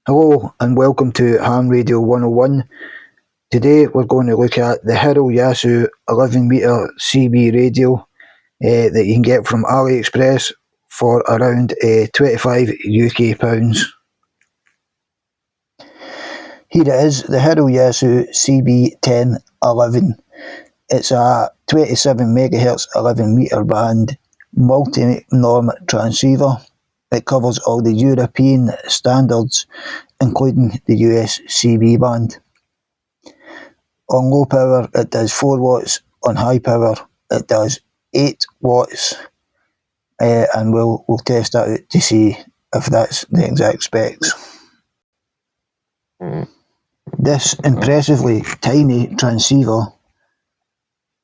Hello and welcome to Ham Radio 101. Today we're going to look at the Hiroyasu 11-metre CB radio that you can get from AliExpress for around 25 UK pounds. Here it is, the Hiroyasu CB-1011. It's a 27 MHz 11-metre band multi-norm transceiver. It covers all the European standards, including the US CB band. On low power it does 4 watts, on high power it does 8 watts, and we'll test that out to see if that's the exact specs. This impressively tiny transceiver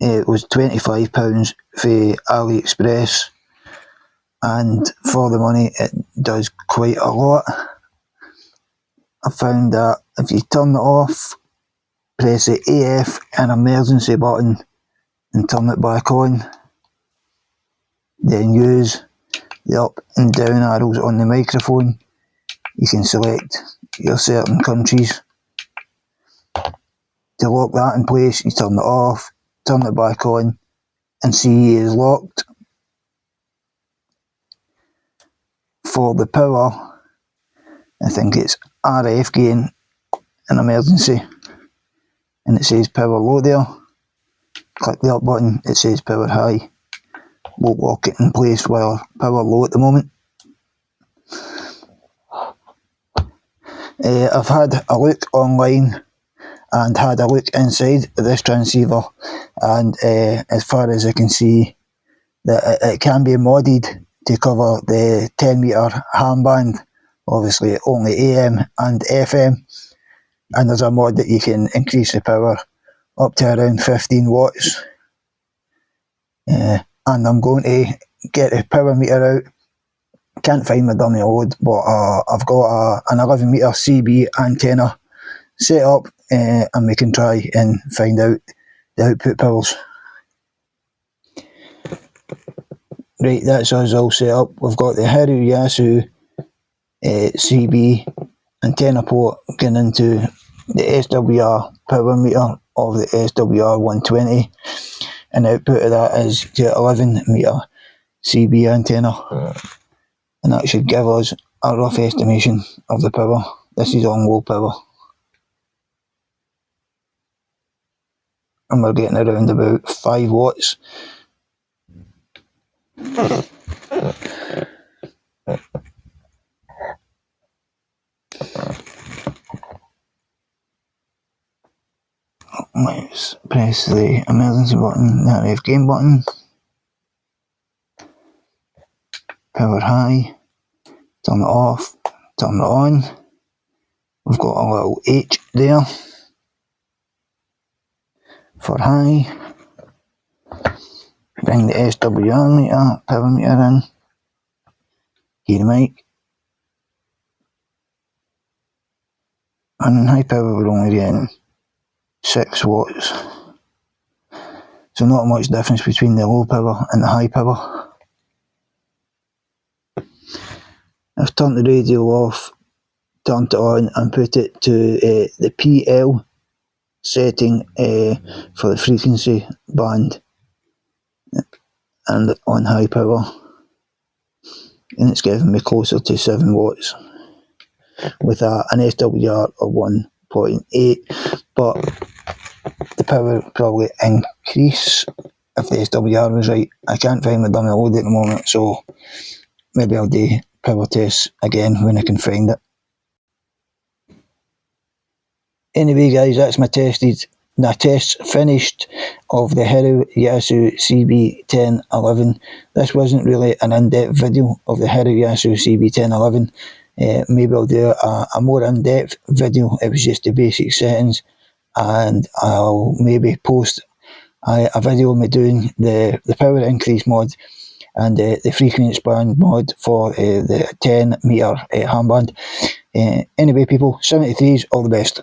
was £25 for AliExpress, and for the money it does quite a lot. I found that if you turn it off, press the AF and emergency button and turn it back on, then use the up and down arrows on the microphone. You can select your certain countries. To lock that in place, you turn it off, turn it back on, and CE is locked. For the power, I think it's RF gain and emergency, and it says power low there. Click the up button, it says power high. We'll lock it in place while power low at the moment. I've had a look online and had a look inside this transceiver, and as far as I can see, that it can be modded to cover the 10-metre ham band, obviously only AM and FM, and there's a mod that you can increase the power up to around 15 watts. And I'm going to get the power meter out. Can't find my dummy load, but I've got an 11-metre CB antenna set up, and we can try and find out the output powers. Right, that's us all set up. We've got the Hiroyasu CB antenna port going into the SWR power meter of the SWR 120, and the output of that is the 11-metre CB antenna, and that should give us a rough estimation of the power. This is on low power, and we're getting around about 5 watts. Let's press the emergency button, the RF gain button. Power high, turn it off, turn it on. We've got a little H there for high. Bring the SWR meter, power meter in. Hear the mic. And in high power we're only getting 6 watts. So not much difference between the low power and the high power. I've turned the radio off, turned it on and put it to the PL setting for the frequency band, and on high power, and it's giving me closer to 7 watts with an SWR of 1.8, but the power will probably increase if the SWR was right. I can't find my dummy load at the moment, so maybe I'll do power tests again when I can find it. Anyway guys, that's my tests finished of the Hiroyasu CB-1011. This wasn't really an in-depth video of the Hiroyasu CB-1011. Maybe I'll do a more in-depth video. It was just the basic settings, and I'll maybe post a video of me doing the power increase mod and the frequency band mod for the 10-metre ham band. Anyway people, 73s, all the best.